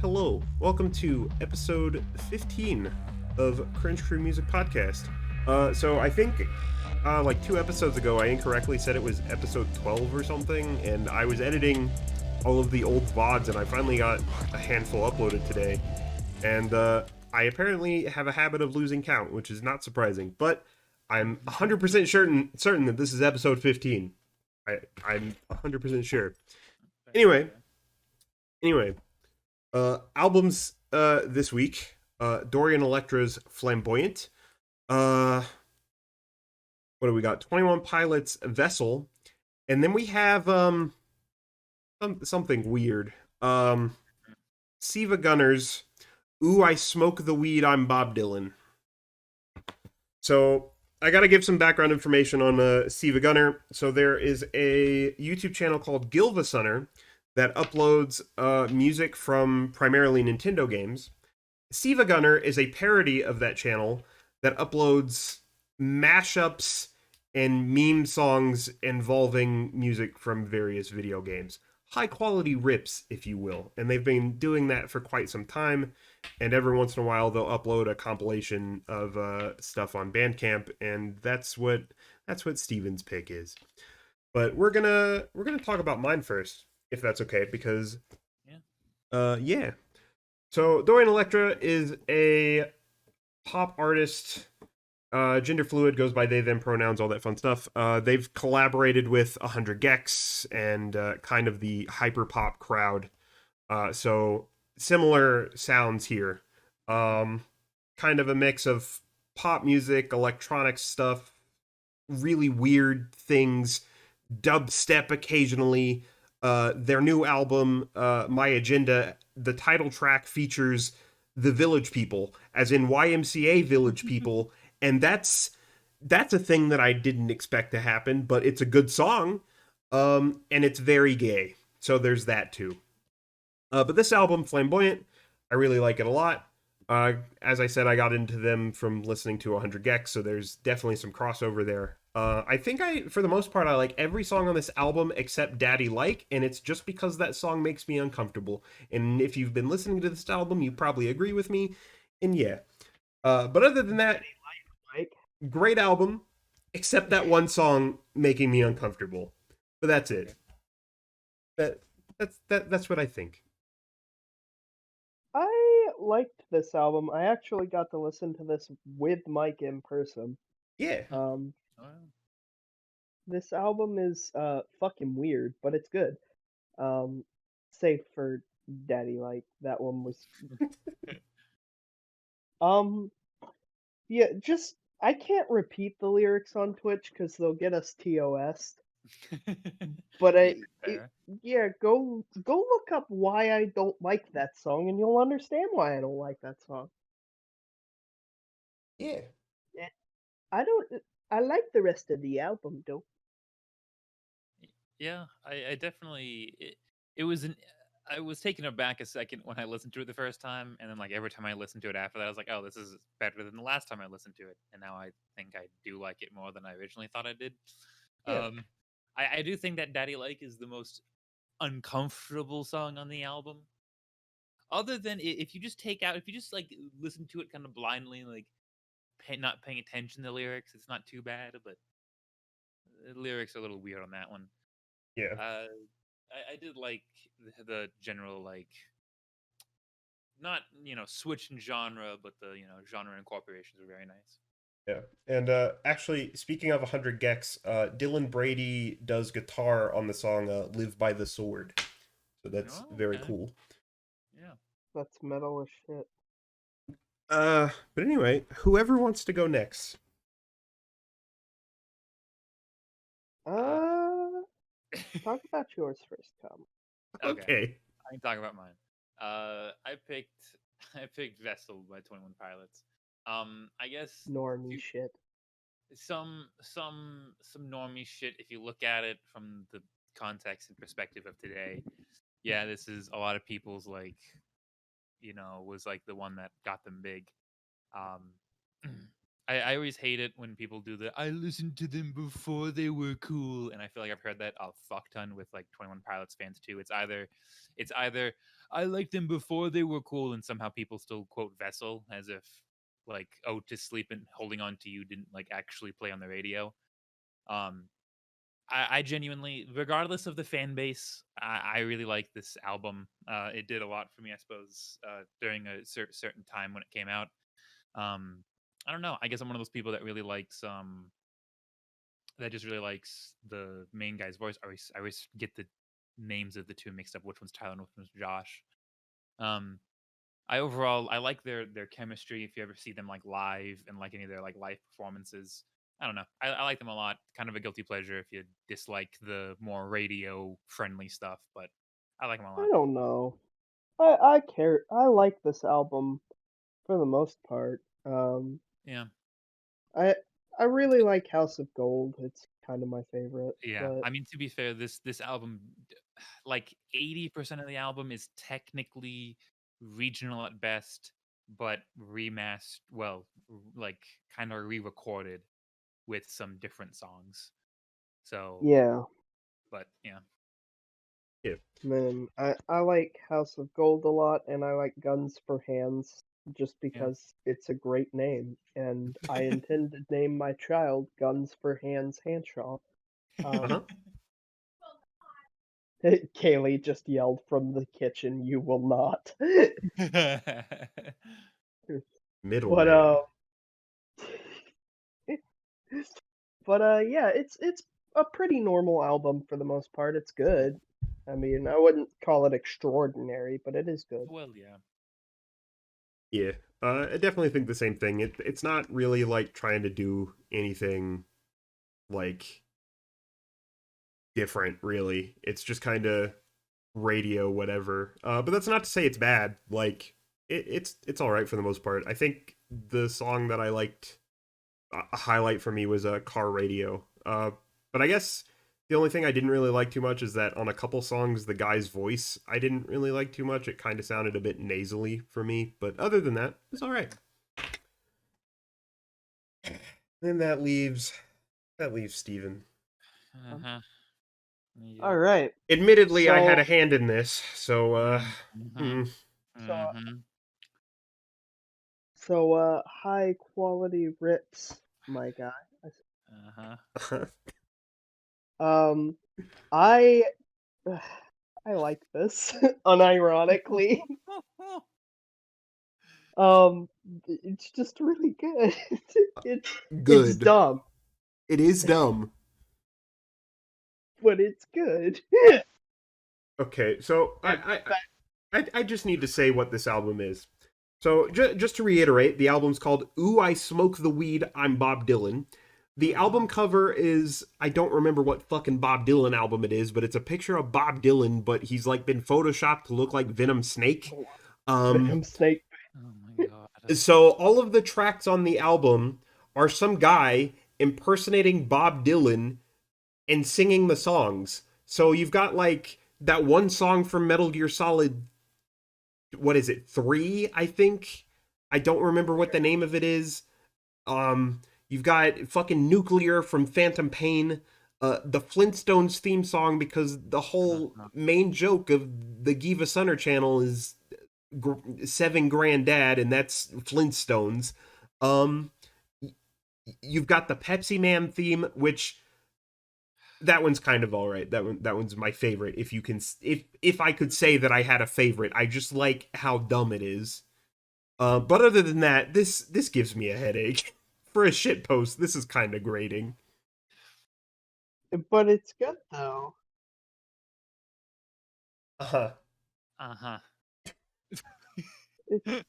Hello, welcome to episode 15 of Cringe Crew Music Podcast. So I think like 2 episodes ago, I incorrectly said it was episode 12 or something, and I was editing all of the old VODs, and I finally got a handful uploaded today. And I apparently have a habit of losing count, which is not surprising, but I'm 100% certain that this is episode 15. I'm 100% sure. Anyway, albums this week. Dorian Electra's Flamboyant. What do we got? 21 Pilots Vessel. And then we have something weird. SiIvaGunner's Ooh, I Smoke the Weed, I'm Bob Dylan. So I gotta give some background information on SiIvaGunner. So there is a YouTube channel called SiIvaGunner that uploads music from primarily Nintendo games. SiIvaGunner is a parody of that channel that uploads mashups and meme songs involving music from various video games. High quality rips, if you will. And they've been doing that for quite some time. And every once in a while they'll upload a compilation of stuff on Bandcamp, and that's what Steven's pick is. But we're gonna talk about mine first, if that's okay, because yeah. So Dorian Electra is a pop artist, gender fluid, goes by they them pronouns, all that fun stuff. They've collaborated with 100 gecs and kind of the hyper pop crowd. So similar sounds here. Kind of a mix of pop music, electronic stuff, really weird things, dubstep occasionally. Their new album, My Agenda, the title track features the Village People, as in YMCA Village People, and that's a thing that I didn't expect to happen, but it's a good song, and it's very gay, so there's that too. But this album, Flamboyant, I really like it a lot. As I said, I got into them from listening to 100 gecs, so there's definitely some crossover there. I think for the most part, I like every song on this album except Daddy Like, and it's just because that song makes me uncomfortable. And if you've been listening to this album, you probably agree with me. And yeah. But other than that, great album, except that one song making me uncomfortable. But that's it. That's what I think. I liked this album. I actually got to listen to this with Mike in person. Yeah. This album is fucking weird, but it's good. Save for Daddy Like, that one was yeah, just I can't repeat the lyrics on Twitch because they'll get us TOS. But yeah, go look up why I don't like that song, and you'll understand why I don't like that song. Yeah. I don't. I like the rest of the album though. Yeah, I definitely it was an I was taken aback a second when I listened to it the first time, and then like every time I listened to it after that, I was like, oh, this is better than the last time I listened to it, and now I think I do like it more than I originally thought I did. Yeah. I do think that Daddy Like is the most uncomfortable song on the album. Other than if you just like listen to it kind of blindly, like not paying attention to the lyrics, it's not too bad, but the lyrics are a little weird on that one. Yeah. I did like the general, like, not switch in genre, but the genre incorporations are very nice. Yeah. And actually, speaking of 100 gecs, Dylan Brady does guitar on the song Live by the Sword. So that's very cool. Yeah. That's metal as shit. But anyway, whoever wants to go next. Talk about yours first, Tom. Okay. I can talk about mine. I picked Vessel by 21 Pilots. I guess Normie shit. Some normie shit if you look at it from the context and perspective of today. Yeah, this is a lot of people's, like, was like the one that got them big. I always hate it when people do I listened to them before they were cool, and I feel like I've heard that a fuck ton with like 21 Pilots fans too. It's either I liked them before they were cool, and somehow people still quote Vessel as if like, oh, to sleep and holding on to you didn't like actually play on the radio. Um, I genuinely, regardless of the fan base, I really like this album. It did a lot for me, I suppose, during a certain time when it came out. Um, I don't know. I guess I'm one of those people that really likes that just really likes the main guy's voice. I always get the names of the two mixed up. Which one's Tyler and which one's Josh? Um, I like their chemistry. If you ever see them like live and like any of their like live performances, I don't know. I like them a lot. Kind of a guilty pleasure if you dislike the more radio friendly stuff, but I like them a I lot. don't know. I care. I like this album for the most part. Yeah, I I really like House of Gold. It's kind of my favorite, yeah. but I mean, to be fair, this album, like 80% of the album is technically regional at best, but remastered. Well, like kind of re-recorded with some different songs. So, yeah, but yeah. Yeah. man, I like House of Gold a lot, and I like Guns for Hands just Yeah. because it's a great name, and I intend to name my child Guns for Hands Hanshaw. Uh-huh. Kaylee just yelled from the kitchen, "You will not." But Middleman. yeah, it's a pretty normal album for the most part. It's good. I mean, I wouldn't call it extraordinary, but it is good. Well, yeah. Yeah. I definitely think the same thing. It's not really like trying to do anything like different, really. It's just kind of radio, whatever. But that's not to say it's bad. Like it's all right for the most part. I think the song that I liked, a highlight for me was a car radio. But I guess the only thing I didn't really like too much is that on a couple songs, the guy's voice I didn't really like too much. It kind of sounded a bit nasally for me. But other than that, it's all right. Then that leaves Steven. Uh-huh. Yeah. All right. Admittedly, I had So a hand in this, so Mhm. so Mhm. high quality rips, my guy. Uh-huh. Um, I I like this unironically. Um, it's just really good. It's Good. dumb, It is dumb. but it's good. Okay, so And I just need to say what this album is. So just to reiterate, the album's called "Ooh, I Smoke the Weed, I'm Bob Dylan." The album cover is, I don't remember what fucking Bob Dylan album it is, but it's a picture of Bob Dylan, but he's like been photoshopped to look like Venom Snake. Venom Snake. Oh my god. So all of the tracks on the album are some guy impersonating Bob Dylan and singing the songs. So you've got like that one song from Metal Gear Solid, what is it, 3, I think? I don't remember what the name of it is. You've got fucking Nuclear from Phantom Pain, the Flintstones theme song, because the whole main joke of the Giva Sunner channel is Seven Granddad, and that's Flintstones. Um, you've got the Pepsi Man theme, which that one's kind of all right. That one's my favorite. If you can, if I could say that I had a favorite, I just like how dumb it is. But other than that, this gives me a headache. For a shit post, this is kind of grating. But it's good though. Uh-huh. Uh-huh.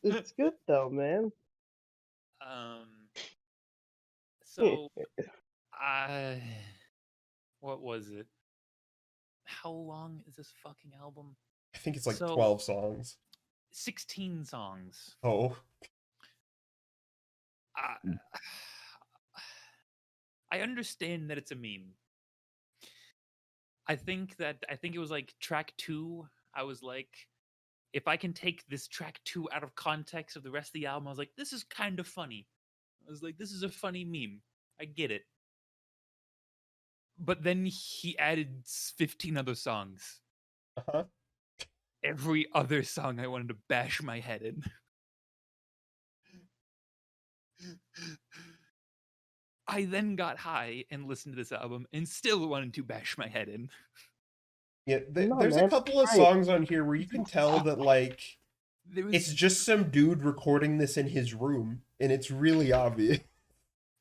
It's good though, man. Um so I what was it? How long is this fucking album? I think it's like So 12 songs. 16 songs. Oh. I, I understand that it's a meme. I think it was like track 2. I was like, if I can take this track 2 out of context of the rest of the album, I was like, this is kind of funny. I was like, this is a funny meme. I get it. But then he added 15 other songs. Uh-huh. every other song I wanted to bash my head in. I then got high and listened to this album and still wanted to bash my head in. Yeah, No, there's a man, couple of right. songs on here where you can tell that, like, There it's was just some dude recording this in his room, and it's really obvious.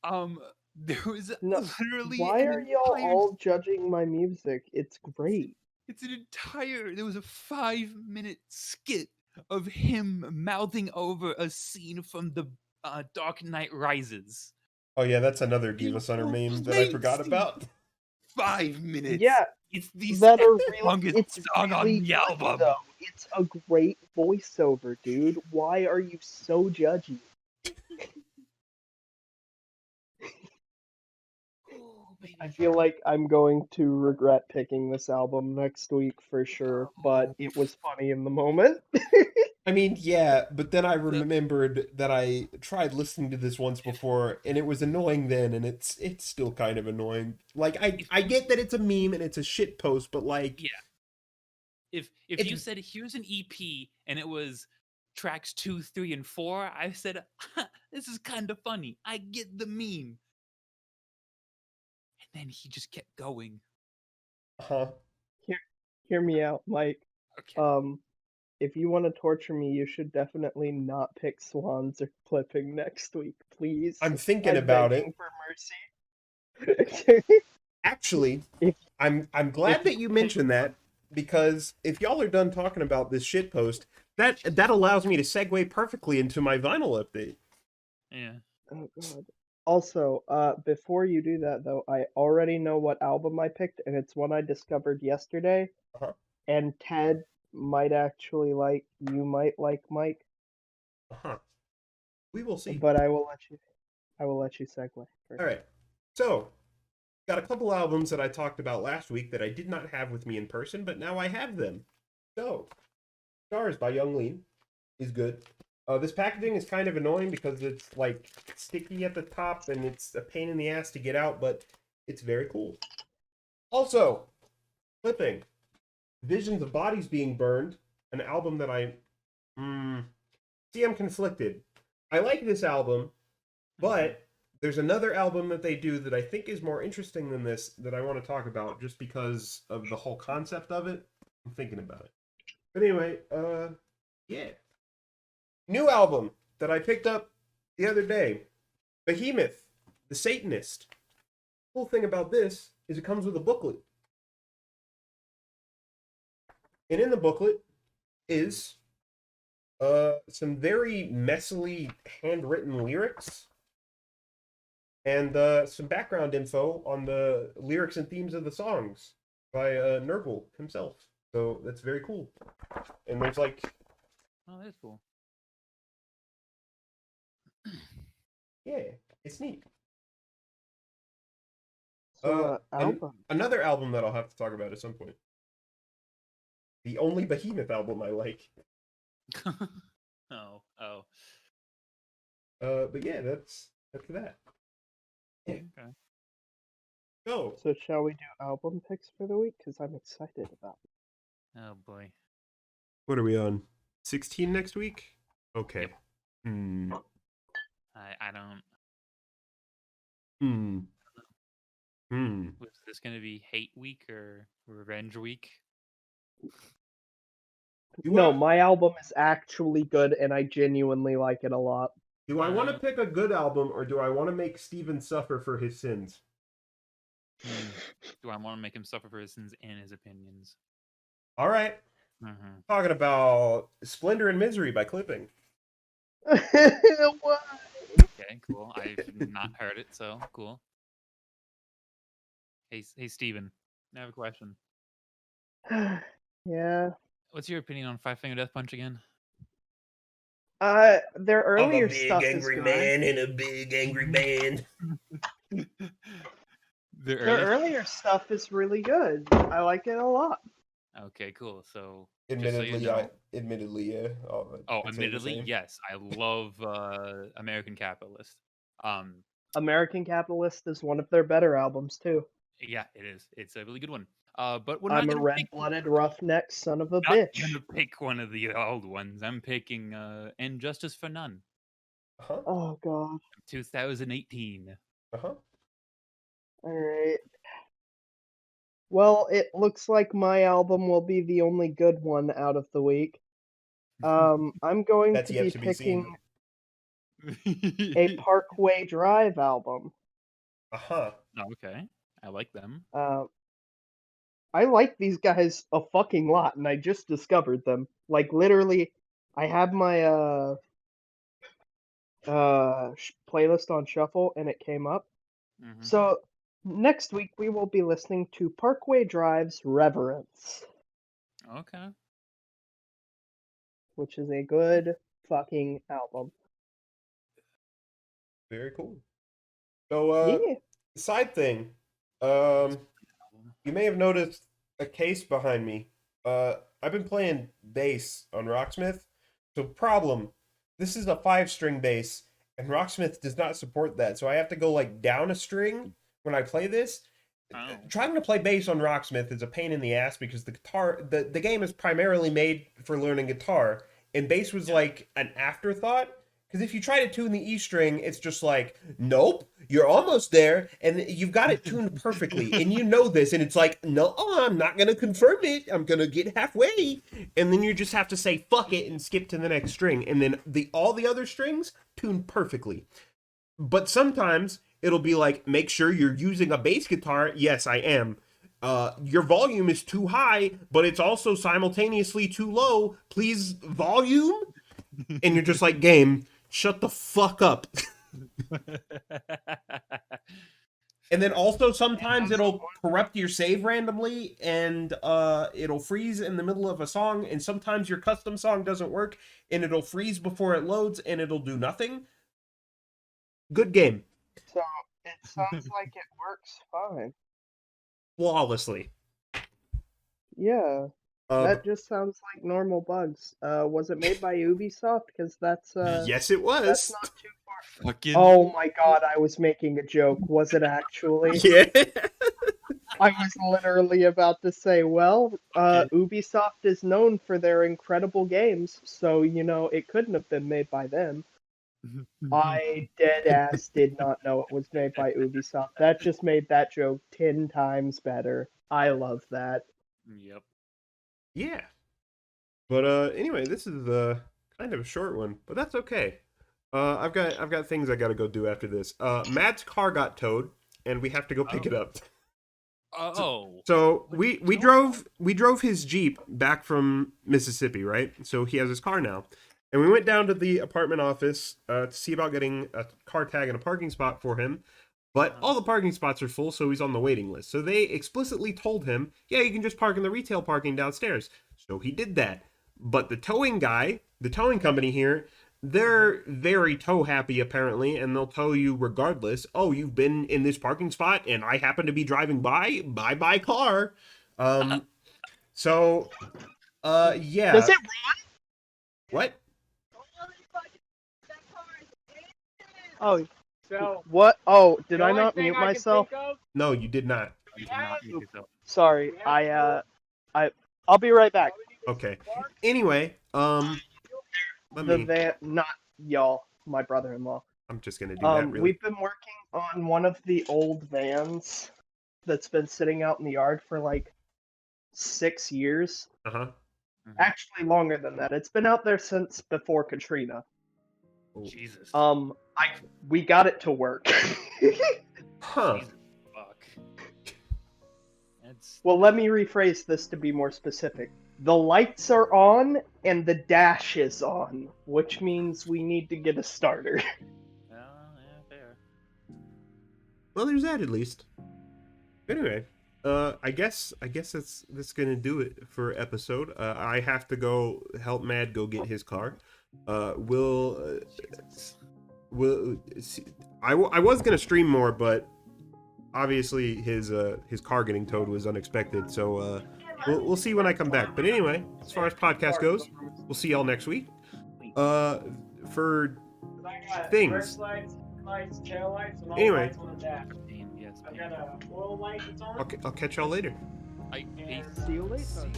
there was No, literally why an are y'all entire all judging my music? It's great. there was a 5-minute skit of him mouthing over a scene from the Dark Knight Rises. Oh yeah, that's another The Diva Center whole meme that I plane forgot scene. about. 5 minutes. Yeah, It's the that are longest it's song on really the good, album. though. It's a great voiceover, dude. Why are you so judgy? Oh, baby. I feel like I'm going to regret picking this album next week for sure, but it was funny in the moment. I mean, yeah, but then I remembered that I tried listening to this once before, and it was annoying then, and it's still kind of annoying. Like, I get that it's a meme and it's a shit post, but like, Yeah. If you said here's an EP and it was tracks 2, 3, and 4, I said this is kind of funny. I get the meme. And then he just kept going. huh? Hear me out, Mike. Okay. If you want to torture me, you should definitely not pick Swans or Clipping next week, please. I'm thinking I'm about begging it. for mercy. Actually, if I'm glad that you mentioned that, because if y'all are done talking about this shit post, that allows me to segue perfectly into my vinyl update. Yeah. Oh god. Also, before you do that though, I already know what album I picked, and it's one I discovered yesterday. Uh-huh. And Ted might actually like. You might like Mike. Uh-huh. We will see. But I will let you segue first. All right. So, got a couple albums that I talked about last week that I did not have with me in person, but now I have them. So, Stars by Young Lean is good. This packaging is kind of annoying because it's like sticky at the top and it's a pain in the ass to get out, but it's very cool. Also, Clipping, Visions of Bodies Being Burned, an album that I'm conflicted. I like this album, but there's another album that they do that I think is more interesting than this that I want to talk about just because of the whole concept of it. I'm thinking about it. But anyway, yeah. New album that I picked up the other day, Behemoth, The Satanist. Cool thing about this is it comes with a booklet. And in the booklet is some very messily handwritten lyrics and some background info on the lyrics and themes of the songs by Nurgle himself. So that's very cool. And there's like... Oh, that's cool. Yeah, it's neat. So, album. Another album that I'll have to talk about at some point. The only Behemoth album I like. Oh. But yeah, that's that. Yeah. Okay. Go. So shall we do album picks for the week? Because I'm excited about it. Oh boy. What are we on? 16 next week? Okay. Yep. I don't. Was this gonna be hate week or revenge week? No, my album is actually good, and I genuinely like it a lot. Do I want to pick a good album, or do I want to make Steven suffer for his sins? Do I want to make him suffer for his sins and his opinions? All right. Talking about Splendor and Misery by Clipping. What? Okay, cool. I've not heard it, so cool. Hey, Steven, I have a question. Yeah. What's your opinion on Five Finger Death Punch again? Their earlier stuff is good. I'm a big angry man in a big angry band. Their earlier stuff is really good. I like it a lot. Okay, cool. So, admittedly, yeah. Admittedly, yes. I love American Capitalist. American Capitalist is one of their better albums too. Yeah, it is. It's a really good one. But we're I'm not a gonna pick. red-blooded roughneck son of a Not bitch. gonna pick one of the old ones. I'm picking "And Justice for None," Uh-huh. Oh god. 2018. Uh-huh. Alright. Well, it looks like my album will be the only good one out of the week. I'm going That's to yet be to be seen. picking a Parkway Drive album. Uh-huh. Okay, I like them. I like these guys a fucking lot, and I just discovered them. Like, literally, I have my playlist on shuffle, and it came up. Mhm. So next week we will be listening to Parkway Drive's Reverence, Okay. which is a good fucking album. Very cool. So, Yeah. side thing. You may have noticed a case behind me. I've been playing bass on Rocksmith. So, problem. This is a 5-string bass, and Rocksmith does not support that. So I have to go like down a string when I play this. Oh. Trying to play bass on Rocksmith is a pain in the ass because the game is primarily made for learning guitar, and bass was like an afterthought. Because if you try to tune the E string, it's just like, nope, you're almost there, and you've got it tuned perfectly, and you know this, and it's like, no, I'm not gonna confirm it. I'm gonna get halfway, and then you just have to say fuck it and skip to the next string, and then all the other strings tuned perfectly. But sometimes it'll be like, make sure you're using a bass guitar. Yes, I am. Your volume is too high, but it's also simultaneously too low. Please, volume. And you're just like, game, shut the fuck up. And then also sometimes it'll corrupt your save randomly, and it'll freeze in the middle of a song, and sometimes your custom song doesn't work, and it'll freeze before it loads, and it'll do nothing. Good game. So it sounds like it works fine. Flawlessly. Yeah. That just sounds like normal bugs. Was it made by Ubisoft? Because that's yes, it was. that's not too far. Fucking. Oh my god, I was making a joke. Was it actually? Yeah. I was literally about to say, well, Ubisoft is known for their incredible games, so, you know, it couldn't have been made by them. I dead ass did not know it was made by Ubisoft. That just made that joke 10 times better. I love that. Yep. Yeah. But anyway, this is kind of a short one, but that's okay. I've got things I got to go do after this. Matt's car got towed, and we have to go pick it up. Oh. So we drove his Jeep back from Mississippi, right? So he has his car now. And we went down to the apartment office to see about getting a car tag and a parking spot for him. But all the parking spots are full, so he's on the waiting list. So they explicitly told him, yeah, you can just park in the retail parking downstairs. So he did that. But the towing company here, they're very tow happy apparently, and they'll tow you regardless. Oh, you've been in this parking spot, and I happen to be driving by. Bye car. So, yeah. Does it run? What? Oh, So, what? Oh, did the I only not thing mute I can myself? think of, No, you did not. You cannot mute yourself. Sorry, I'll be right back. Okay. Anyway, let me. Not y'all, my brother-in-law. I'm just gonna do that. Really. We've been working on one of the old vans that's been sitting out in the yard for like 6 years. Uh-huh. Actually, longer than that. It's been out there since before Katrina. Jesus. We got it to work. Huh. Jesus, fuck. That's Well, let me rephrase this to be more specific. The lights are on and the dash is on, which means we need to get a starter. yeah, fair. Well, there's that at least. Anyway, I guess that's gonna do it for episode. I have to go help Mad go get his car. We'll see. I was gonna stream more, but obviously his car getting towed was unexpected. So we'll see when I come back. But anyway, as far as podcast goes, we'll see y'all next week. For things. Lights, tail lights, and all Anyway. lights on the dash. Yes. I've got a oil light that's on. I'll catch y'all later. Peace. See you later.